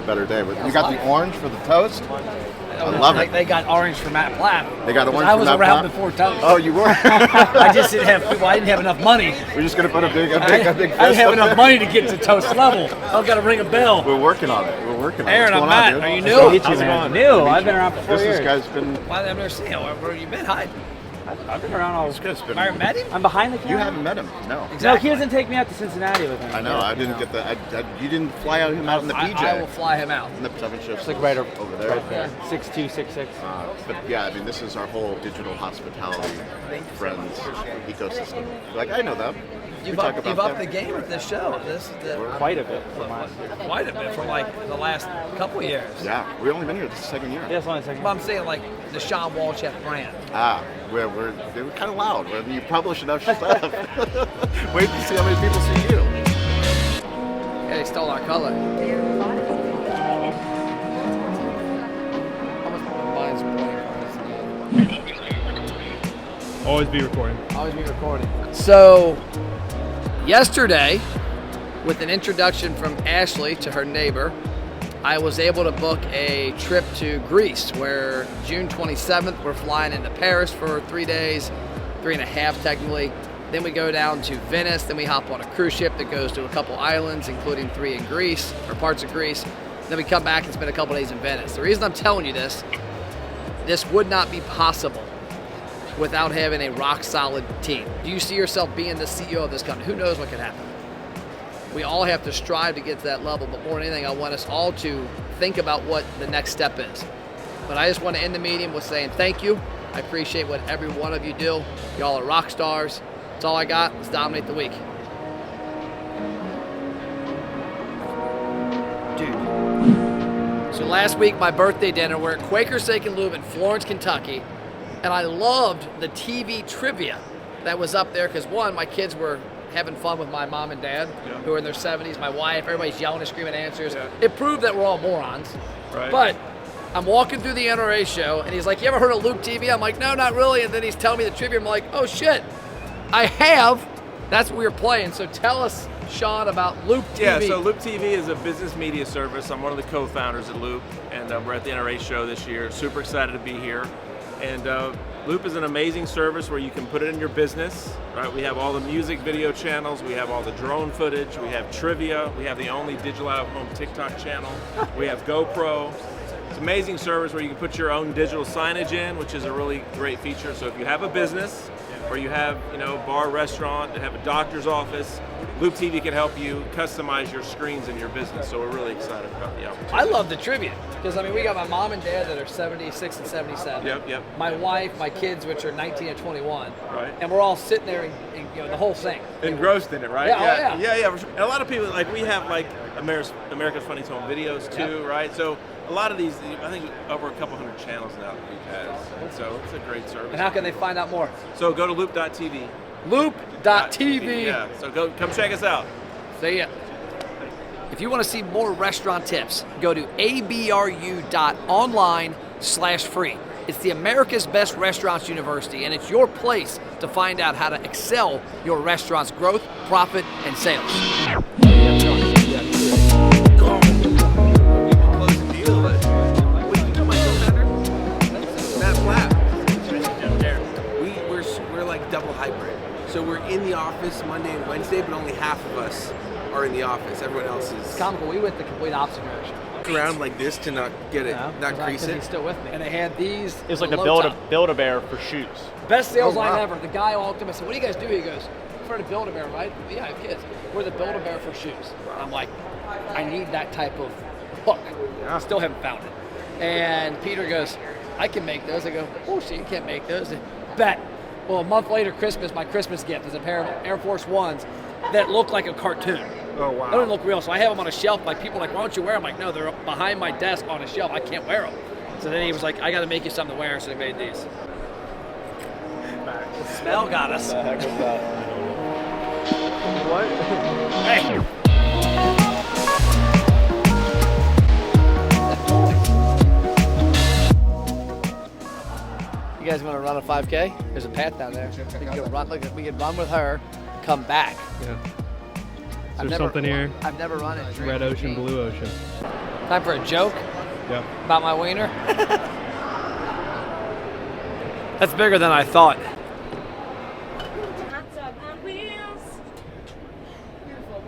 better day. But you got the orange for the toast. I love it. They got orange for Matt Platt. They got orange. I was for Matt around Platt? before toast. Oh, you were. I just didn't have. Well, I didn't have enough money. We're just gonna put a big I fist didn't have up enough there? money to get to toast level. I've got to ring a bell. We're working on it. We're working on it. Aaron, What's I'm going on, Matt. dude? Are you Nice new? to meet How's it man. going? New. I've been around for 4 years. This guy's been. Why I've never seen him? Where have you been hiding? I've been around all. This guy's been. I met him. I'm behind the camera. You haven't met him, no. No, he doesn't take me out to Cincinnati with him. I know. I didn't get the. You didn't fly out him out in the PJ. I will fly him out. In the 7 shifts. It's like right over there. Right there. 6'2", 6'6". But yeah, I mean, this is our whole digital hospitality friends ecosystem. Like, I know them. You've upped the game with this show. This is Quite a bit from last year. quite a bit from like the last couple of years. Yeah, we've only been here. This is the second year. Yeah, it's only a second. But I'm saying like the Sean Walchef brand. They were kind of loud. When you publish enough stuff, wait to see how many people see you. Yeah, they stole our color. Mine's blank. Always be recording. Always be recording. So, yesterday, with an introduction from Ashley to her neighbor, I was able to book a trip to Greece, where June 27th, we're flying into Paris for 3 days, 3.5 technically. Then we go down to Venice, then we hop on a cruise ship that goes to a couple islands, including 3 in Greece, or parts of Greece. Then we come back and spend a couple days in Venice. The reason I'm telling you this would not be possible without having a rock-solid team. Do you see yourself being the CEO of this company? Who knows what could happen? We all have to strive to get to that level, but more than anything, I want us all to think about what the next step is. But I just want to end the meeting with saying thank you. I appreciate what every one of you do. Y'all are rock stars. That's all I got. Let's dominate the week. Dude. So last week, my birthday dinner, we're at Quaker's Steak and Lube in Florence, Kentucky, and I loved the TV trivia that was up there because, one, my kids were having fun with my mom and dad, who are in their 70s, my wife, everybody's yelling and screaming answers. Yeah. It proved that we're all morons. Right. But I'm walking through the NRA show, and he's like, you ever heard of Loop TV? I'm like, no, not really. And then he's telling me the trivia. I'm like, oh, shit, I have. That's what we were playing. So tell us, Sean, about Loop TV. Yeah, so Loop TV is a business media service. I'm one of the co-founders at Loop, and we're at the NRA Show this year. Super excited to be here. And Loop is an amazing service where you can put it in your business, right? We have all the music video channels, we have all the drone footage, we have trivia, we have the only digital out-of-home TikTok channel, we have GoPro. It's an amazing service where you can put your own digital signage in, which is a really great feature. So if you have a business, or you have, bar, restaurant, that have a doctor's office, Loop TV can help you customize your screens in your business. So we're really excited about the opportunity. I love the trivia because we got my mom and dad that are 76 and 77. Yep. My wife, my kids, which are 19 and 21. Right. And we're all sitting there, and the whole thing. Engrossed in it, right? Yeah. Yeah. And a lot of people, we have America's Funniest Home Videos too, right? So a lot of these, I think over a couple hundred channels now that Loop has. And so it's a great service. And how can they find out more? So go to loop.tv. Loop.tv. Yeah, so come check us out. See ya. If you want to see more restaurant tips, go to abru.online/free. It's the America's Best Restaurants University, and it's your place to find out how to excel your restaurant's growth, profit, and sales. We're like double hybrid. So we're in the office Monday and Wednesday, but only half of us are in the office. Everyone else is. It's comical. We went the complete opposite direction. Around like this to not get it, not crease it. He's still with me. And they had these. It was like a low-top. Build-A-Bear for shoes. Best sales line ever. The guy walked up and said, what do you guys do? He goes, you've heard of Build-A-Bear, right? Yeah, I have kids. We're the Build-A-Bear for shoes. I'm like, I need that type of hook. I still haven't found it. And Peter goes, I can make those. I go, oh, shit, you can't make those. Bet. Well, a month later, my Christmas gift is a pair of Air Force Ones that look like a cartoon. Oh, wow. They don't look real. So I have them on a shelf. Like, people are like, why don't you wear them? I'm like, no, they're behind my desk on a shelf. I can't wear them. So then he was like, I got to make you something to wear. So he made these. The smell got us. What the heck was that? What? Hey. You guys want to run a 5K? There's a path down there. We can run. Look, we can run with her, come back. Yeah. Is there something here? I've never run it. Red ocean, blue ocean. Time for a joke Yep. about my wiener. That's bigger than I thought.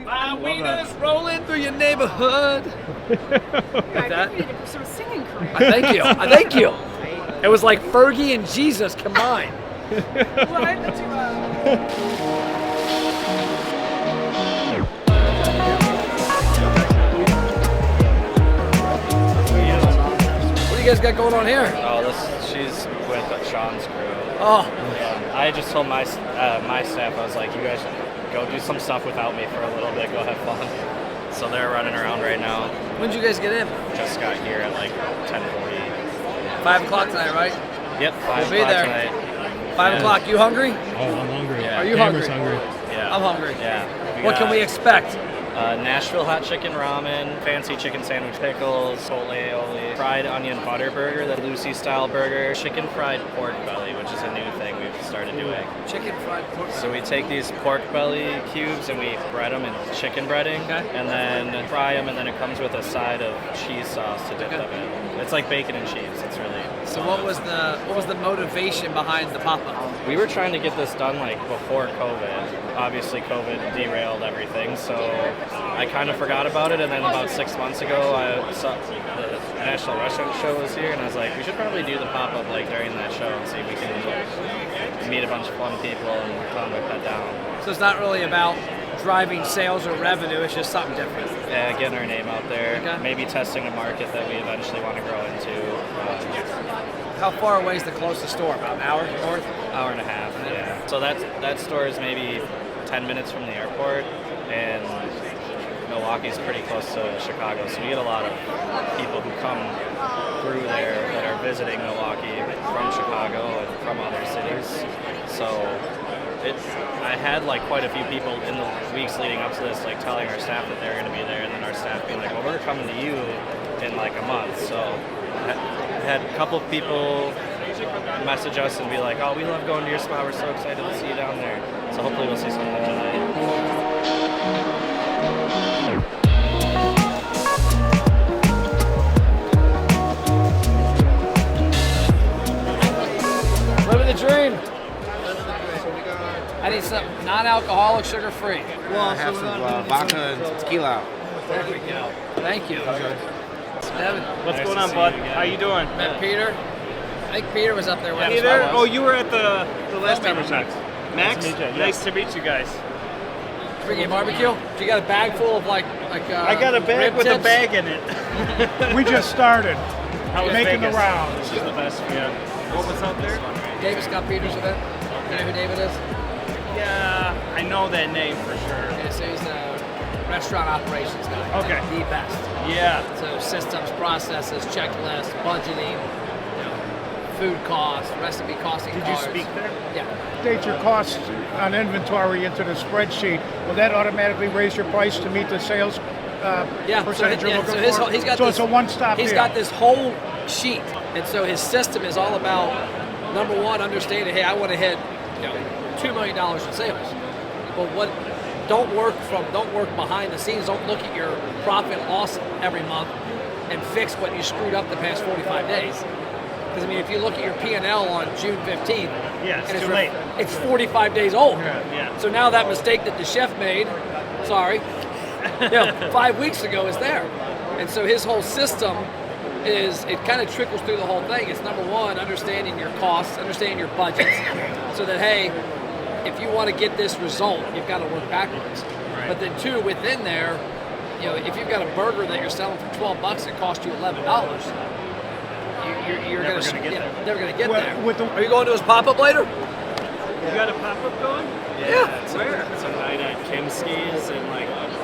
My wiener's rolling through your neighborhood. Like that? I think pursue a singing career. I thank you. I thank you. It was like Fergie and Jesus combined. What do you guys got going on here? Oh, she's with Sean's crew. Oh, I just told my staff, I was like, you guys should go do some stuff without me for a little bit, go have fun. So they're running around right now. when'd you guys get in? Just got here at like 10:40. 5 o'clock tonight, right? Yep, 5 We'll be there. tonight. 5 o'clock. You hungry? Oh, I'm hungry. Yeah. Are you Cameron's hungry? Yeah. I'm hungry. Yeah. What can we expect? Nashville hot chicken ramen, fancy chicken sandwich pickles, chipotle aioli, fried onion butter burger, the Lucy style burger, chicken fried pork belly, which is a new thing we've started doing. Chicken fried pork. So we take these pork belly cubes and we bread them in chicken breading, Okay. and then fry them, and then it comes with a side of cheese sauce to dip Okay. them in. It's like bacon and cheese. It's really. So what was the motivation behind the pop-up? We were trying to get this done like before COVID. Obviously, COVID derailed everything, so I kind of forgot about it. And then about 6 months ago, I saw the National Restaurant Show was here, and I was like, we should probably do the pop-up like during that show and see if we can meet a bunch of fun people and come and cut down. So it's not really about driving sales or revenue. It's just something different. Yeah, getting our name out there. Okay. Maybe testing a market that we eventually want to grow into. How far away is the closest store? About an hour north? Hour and a half, yeah. So that store is maybe 10 minutes from the airport, and Milwaukee's pretty close to Chicago, so we get a lot of people who come through there that are visiting Milwaukee from Chicago and from other cities. So I had like quite a few people in the weeks leading up to this, like telling our staff that they were going to be there, and then our staff being like, well, we're coming to you in like a month. So I had a couple of people message us and be like, oh, we love going to your spot, we're so excited to see you down there. So hopefully we'll see something tonight. Living the dream. I need some non-alcoholic, sugar-free. I have some vodka and tequila. There we go. Thank you. Devin, What's Nice going to on, see bud? you again. How you doing? met Peter. I think Peter was up there with us. Hey there. I was. Oh, you were at the last time we checked. Max? Nice to meet you. Nice to meet you guys. Freaking barbecue. You got a bag full of like. I got a bag rib with a tips? bag in it. We just started How was making Vegas? the rounds. This is the best. Yeah. What was out there? Davis got Peter's event. You know who David is? Yeah, I know that name for sure. Okay, so he's a restaurant operations guy. Okay. The best. Yeah. So systems, processes, checklists, budgeting, food costs, recipe costing Did you cards. speak there? Yeah. Update your costs on inventory into the spreadsheet. Will that automatically raise your price to meet the sales Yeah, percentage you're looking his for? whole, he's got so this, it's a one-stop He's deal. got this whole sheet, and so his system is all about number one, understanding. Hey, I want to hit $2 million in sales. Well, what? Don't work behind the scenes. Don't look at your profit and loss every month and fix what you screwed up the past 45 days. Because I mean, if you look at your P&L on June 15th, Yeah, it's and too late. It's 45 days old. Yeah. So now that mistake that the chef made, 5 weeks ago is there. And so his whole system it kind of trickles through the whole thing. It's number one, understanding your costs, understanding your budgets, so that, hey, if you want to get this result, you've got to work backwards. Right. But then two, within there, if you've got a burger that you're selling for $12 and it costs you $11, you're Never going to gonna get there. Never going to get Well, there. with the- Are you going to his pop-up later? You got a pop-up going? Yeah. It's a night at Kimski's, and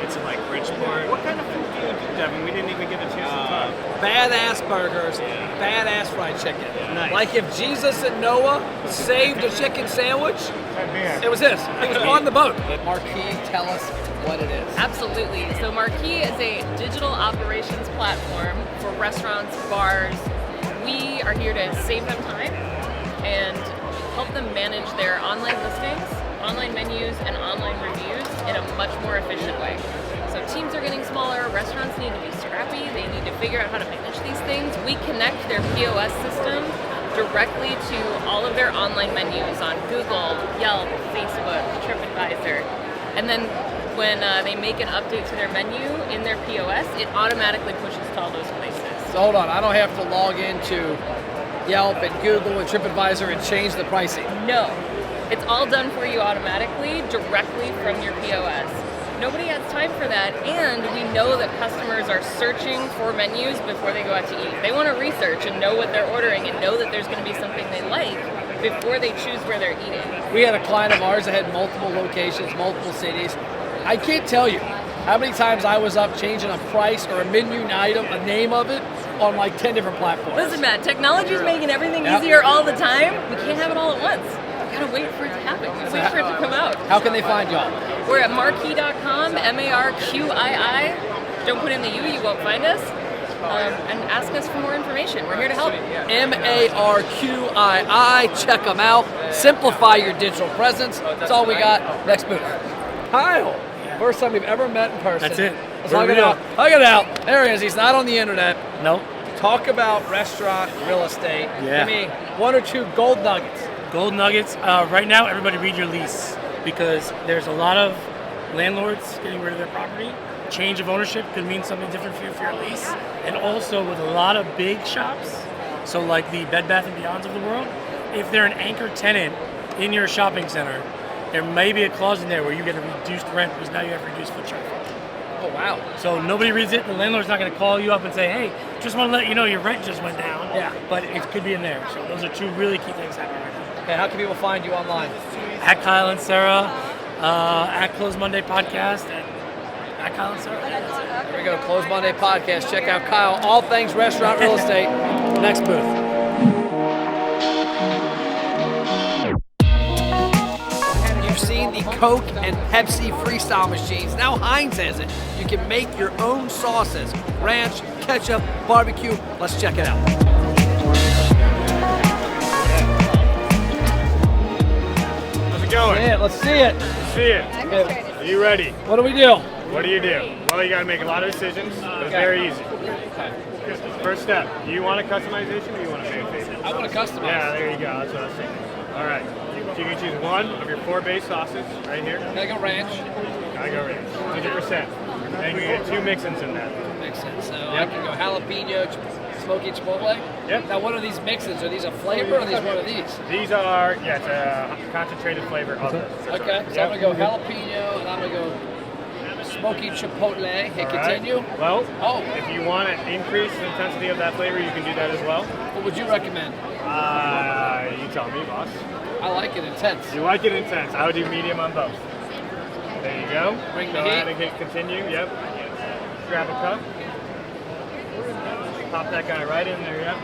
it's in Bridgeport. What kind of food do you do, Devin? We didn't even get a chance to talk. Badass burgers, badass fried chicken. Nice. Like if Jesus and Noah saved a chicken sandwich, That'd be it. it was this. It was on the boat. Marquis, tell us what it is. Absolutely. So Marquee is a digital operations platform for restaurants, bars. We are here to save them time and help them manage their online listings, online menus, and online reviews in a much more efficient way. So teams are getting smaller, restaurants need to be scrappy, they need to figure out how to manage these things. We connect their POS system directly to all of their online menus on Google, Yelp, Facebook, TripAdvisor. And then when they make an update to their menu in their POS, it automatically pushes to all those places. So hold on, I don't have to log into Yelp and Google and TripAdvisor and change the pricing. No, it's all done for you automatically, directly from your POS. Nobody has time for that, and we know that customers are searching for menus before they go out to eat. They want to research and know what they're ordering and know that there's going to be something they like before they choose where they're eating. We had a client of ours that had multiple locations, multiple cities. I can't tell you how many times I was up changing a price or a menu item, a name of it, on like 10 different platforms. Listen, Matt, technology is making everything easier all the time. We can't have it all at once. We gotta wait for it to happen. We wait for it to come out. How can they find y'all? We're at marquee.com, MARQII. Don't put in the U, you won't find us. And ask us for more information. We're here to help. MARQII. Check them out. Simplify your digital presence. That's all we got. Next booth. Kyle. First time we've ever met in person. That's it. Let's hug it out. Hug it out. There he is. He's not on the internet. No. Talk about restaurant real estate. Yeah. Give me one or two gold nuggets. Gold nuggets. Right now, everybody read your lease because there's a lot of landlords getting rid of their property. Change of ownership could mean something different for you for your lease. And also with a lot of big shops, so like the Bed Bath & Beyonds of the world, if they're an anchor tenant in your shopping center, there may be a clause in there where you get a reduced rent because now you have reduced foot traffic. Oh, wow. So nobody reads it. The landlord's not going to call you up and say, hey, just want to let you know your rent just went down. Yeah. But it could be in there. So those are two really key things happening right now. Okay, how can people find you online? At Kyle and Sarah, at Close Monday Podcast, and at Kyle and Sarah. There we go, Close Monday Podcast. Check out Kyle, all things restaurant real estate. Next booth. You've seen the Coke and Pepsi freestyle machines. Now Heinz has it. You can make your own sauces. Ranch, ketchup, barbecue. Let's check it out. How's it going? Yeah, let's see it. See it. Are you ready? What do we do? What do you do? Well, you got to make a lot of decisions, but it's very easy. First step, do you want a customization or do you want a fan favorite? I want to customize. Yeah, there you go. That's what I was thinking. All right. So you can choose one of your 4 base sauces right here. Gotta go ranch. Gotta go ranch. 100%. And you get 2 mix-ins in that. Makes sense. So I can go jalapeno, smoky chipotle. Yep. Now, what are these mixins? Are these a flavor or are these one of these? These are, yeah, it's a concentrated flavor of it. Okay, so I'm gonna go jalapeno and I'm gonna go smoky chipotle. Hit continue. Well, if you want to increase the intensity of that flavor, you can do that as well. What would you recommend? You tell me, boss. I like it intense. You like it intense. I would do medium on both. There you go. Bring the Go ahead heat. and hit continue. Yep. Grab a cup. Pop that guy right in there. Yep.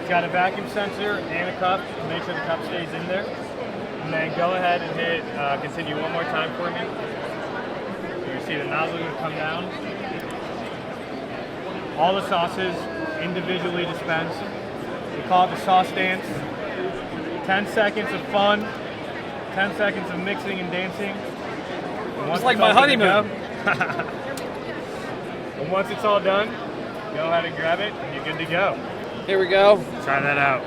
It's got a vacuum sensor and a cup to make sure the cup stays in there. And then go ahead and hit continue one more time for me. You see the nozzle going to come down. All the sauces individually dispensed. We call it the sauce dance. 10 seconds of fun. 10 seconds of mixing and dancing. It's like my honeymoon. And once it's all done, go ahead and grab it and you're good to go. Here we go. Try that out.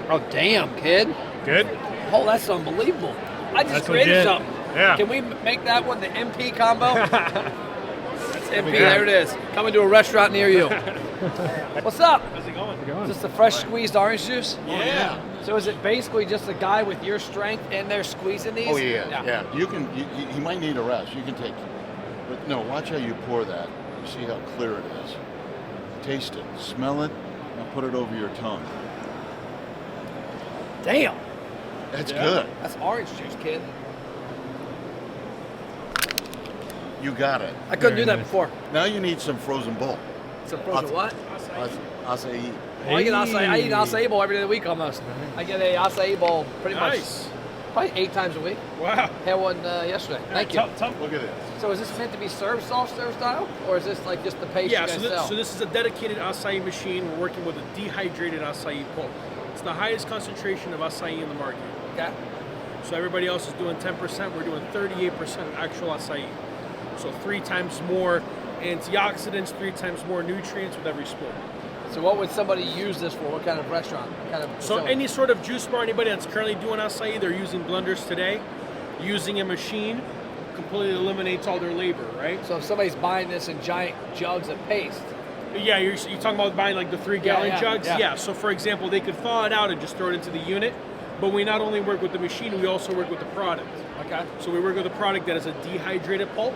Oh, damn, kid. Good? Oh, that's unbelievable. I just That's created legit. something. Yeah. Can we make that one the MP combo? That's MP, go. there it is. Coming to a restaurant near you. What's up? How's it going? Is this the fresh squeezed orange juice? Yeah. So is it basically just a guy with your strength and they're squeezing these? Oh yeah. You can. He might need a rest. You can take. But no, watch how you pour that. You see how clear it is. Taste it. Smell it. And put it over your tongue. Damn. That's good. That's orange juice, kid. You got it. I couldn't do that before. Now you need some frozen bowl. Some frozen what? Acai. Well, I eat acai bowl every day of the week almost. I get a acai bowl pretty much probably 8 times a week. Wow. Had one yesterday. Thank you. Look at this. So is this meant to be served soft serve style, or is this like just the paste you guys sell? So this is a dedicated acai machine. We're working with a dehydrated acai pulp. It's the highest concentration of acai in the market. Okay. So everybody else is doing 10%. We're doing 38% actual acai. So 3 times more antioxidants, 3 times more nutrients with every spoon. So what would somebody use this for? What kind of restaurant? What kind of So facility? any sort of juice bar, anybody that's currently doing acai, they're using blenders today. Using a machine completely eliminates all their labor, right? So if somebody's buying this in giant jugs of paste. Yeah, you're talking about buying like the 3-gallon jugs? Yeah. So for example, they could thaw it out and just throw it into the unit. But we not only work with the machine, we also work with the product. Okay. So we work with a product that has a dehydrated pulp.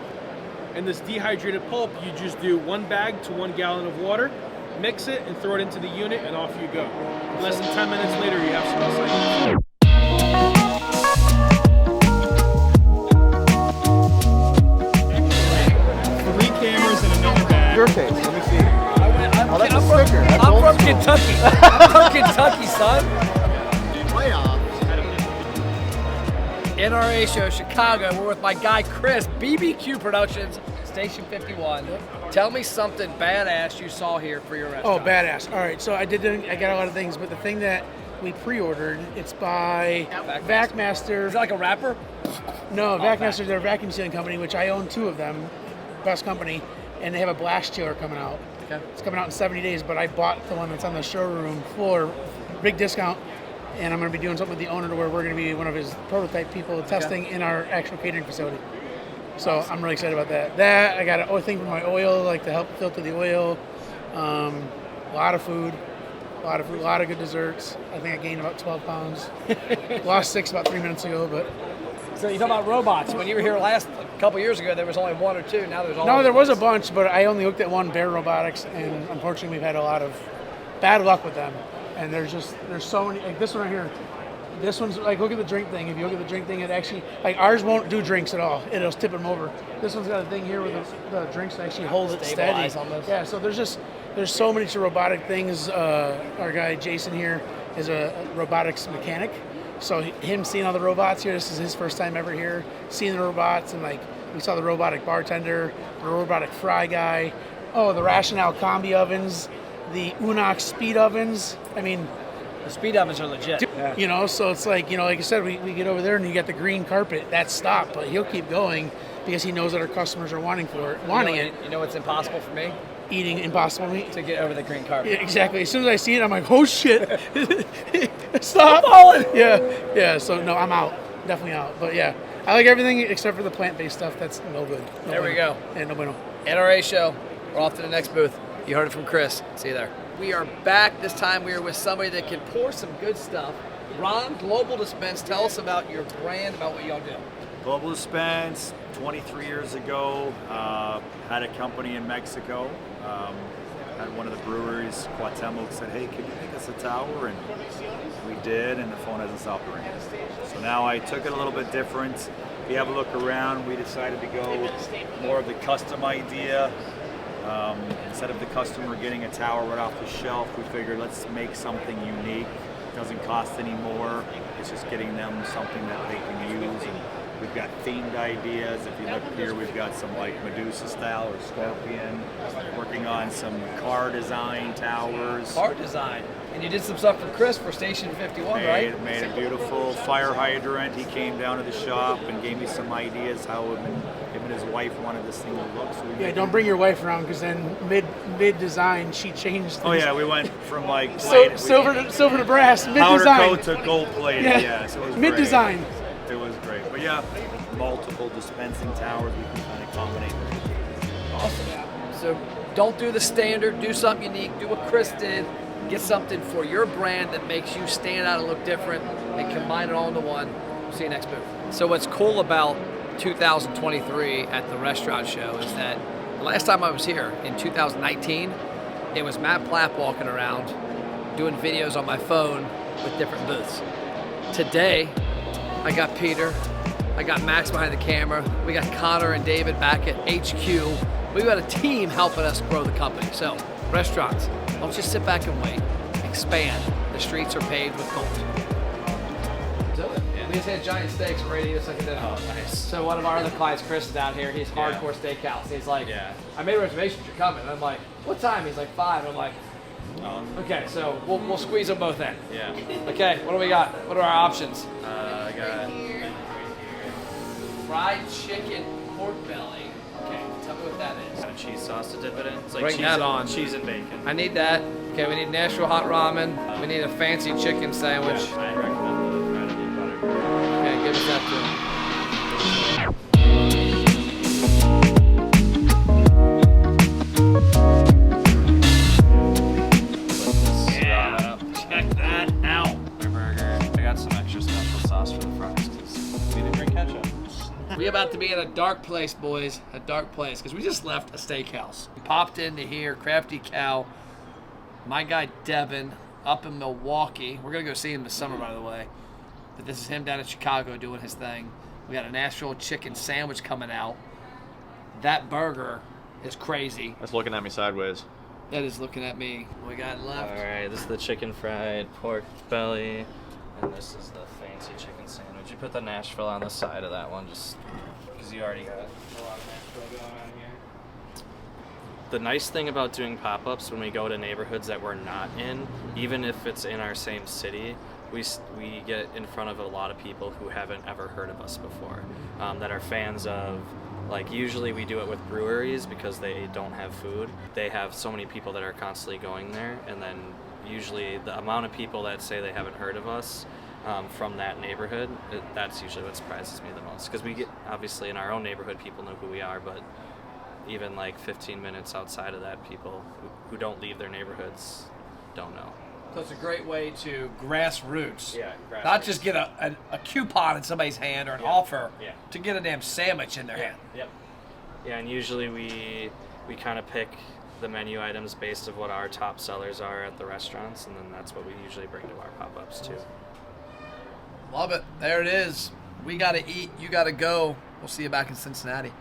And this dehydrated pulp, you just do 1 bag to 1 gallon of water, mix it, and throw it into the unit, and off you go. Less than 10 minutes later, you have some acai. 3 cameras and another bag. Your case. Let me see. I'm that's a sticker. That's I'm old from school. Kentucky. I'm from Kentucky, son. Playoffs. NRA Show, Chicago. We're with my guy Chris, BBQ Productions, Station 51. Tell me something badass you saw here for your Oh, restaurant. badass. All right, so I got a lot of things, but the thing that we pre-ordered, it's by VacMaster. Is that like a rapper? No, VacMaster, they're a vacuum sealing company, which I own 2 of them, best company, and they have a blast chiller coming out. Okay. It's coming out in 70 days, but I bought the one that's on the showroom floor, big discount, and I'm going to be doing something with the owner to where we're going to be one of his prototype people testing in our actual catering facility. So I'm really excited about that. I got a thing for my oil, like to help filter the oil. A lot of food, a lot of good desserts. I think I gained about 12 pounds. Lost 6 about 3 minutes ago, but. So you talk about robots. When you were here last a couple years ago, there was only 1 or 2. Now there's all. No, over there the was a place. bunch, but I only looked at one, Bear Robotics, and unfortunately we've had a lot of bad luck with them. And there's so many, like this one right here. This one's like, look at the drink thing. If you look at the drink thing, it actually, like ours won't do drinks at all. It'll tip them over. This one's got a thing here where the drinks actually hold it steady. Stabilize almost. Yeah, so there's so many robotic things. Our guy Jason here is a robotics mechanic. So him seeing all the robots here, this is his first time ever here, seeing the robots, and like we saw the robotic bartender, the robotic fry guy, the Rationale combi ovens, the Unox speed ovens. I mean, The speed ovens are legit. you know, so it's like, like I said, we get over there and you got the green carpet. That's stopped, but he'll keep going because he knows that our customers are wanting it. You know what's impossible for me? Eating impossible meat. To get over the green carpet. Yeah, exactly. As soon as I see it, I'm like, oh shit, stop falling. Yeah. So no, I'm out. Definitely out. But yeah, I like everything except for the plant-based stuff. That's no good. No There we bueno. go. Yeah, no bueno. NRA Show. We're off to the next booth. You heard it from Chris. See you there. We are back. This time we are with somebody that can pour some good stuff. Ron, Global Dispense, tell us about your brand, about what y'all do. Global Dispense, 23 years ago, had a company in Mexico. Had one of the breweries, Cuauhtemoc, said, hey, can you make us a tower? And we did, and the phone hasn't stopped ringing. So now I took it a little bit different. If you have a look around, we decided to go more of the custom idea. Instead of the customer getting a tower right off the shelf, we figured let's make something unique. It doesn't cost any more. It's just getting them something that they can use. And we've got themed ideas. If you look here, we've got some like Medusa style or scorpion. Working on some car design towers. Car design. And you did some stuff for Chris for Station 51, right? Made a beautiful fire hydrant. He came down to the shop and gave me some ideas how him and his wife wanted this thing to look. So Yeah, don't bring your wife around because then mid design she changed. Things. Oh yeah, we went from like silver to brass. Mid powder design. coat to gold plated. Yeah, so it was mid great. design. It was great, but yeah, multiple dispensing towers we can kind of combine. Awesome. So don't do the standard. Do something unique. Do what Chris did. Get something for your brand that makes you stand out and look different, and combine it all into one. See you next booth. So what's cool about 2023 at the restaurant show is that the last time I was here in 2019, it was Matt Plapp walking around doing videos on my phone with different booths. Today, I got Peter, I got Max behind the camera, we got Connor and David back at HQ. We've got a team helping us grow the company. So, restaurants, don't just sit back and wait. Expand. The streets are paved with gold. We just had giant steaks ready to eat a second dinner. Oh, nice. So one of our other clients, Chris, is down here. He's hardcore steakhouse. He's like, I made reservations, you're coming. And I'm like, what time? He's like 5. I'm like, okay, so we'll squeeze them both in. Yeah. Okay, what do we got? What are our options? I got fried chicken pork belly. Okay, tell me what that is. Got a cheese sauce to dip it in. It's like Bring cheese, that on. cheese and bacon. I need that. Okay, we need Nashville hot ramen. We need a fancy chicken sandwich. Yeah, I recommend the bread and butter. Okay, give us that too. Yeah, check that out. Their burger. I got some extra special sauce for the fries because we didn't bring ketchup. We about to be in a dark place, boys. A dark place, because we just left a steakhouse. We popped into here, Crafty Cow. My guy Devin up in Milwaukee. We're gonna go see him this summer, by the way. But this is him down in Chicago doing his thing. We got a Nashville chicken sandwich coming out. That burger is crazy. That's looking at me sideways. That is looking at me. What we got left? All right, this is the chicken fried pork belly, and this is the fancy chicken sandwich. You put the Nashville on the side of that one just because you already got a lot of Nashville going on here. The nice thing about doing pop-ups when we go to neighborhoods that we're not in, even if it's in our same city, we get in front of a lot of people who haven't ever heard of us before, that are fans of. Like, usually we do it with breweries because they don't have food. They have so many people that are constantly going there, and then usually the amount of people that say they haven't heard of us from that neighborhood, that's usually what surprises me the most. Because we get, obviously in our own neighborhood, people know who we are, but even like 15 minutes outside of that, people who don't leave their neighborhoods don't know. So it's a great way to grassroots. Yeah, grassroots. Not just get a coupon in somebody's hand or an offer. Yeah. To get a damn sandwich in their hand. Yep. Yeah, and usually we kind of pick the menu items based of what our top sellers are at the restaurants, and then that's what we usually bring to our pop-ups too. Love it. There it is. We got to eat. You got to go. We'll see you back in Cincinnati.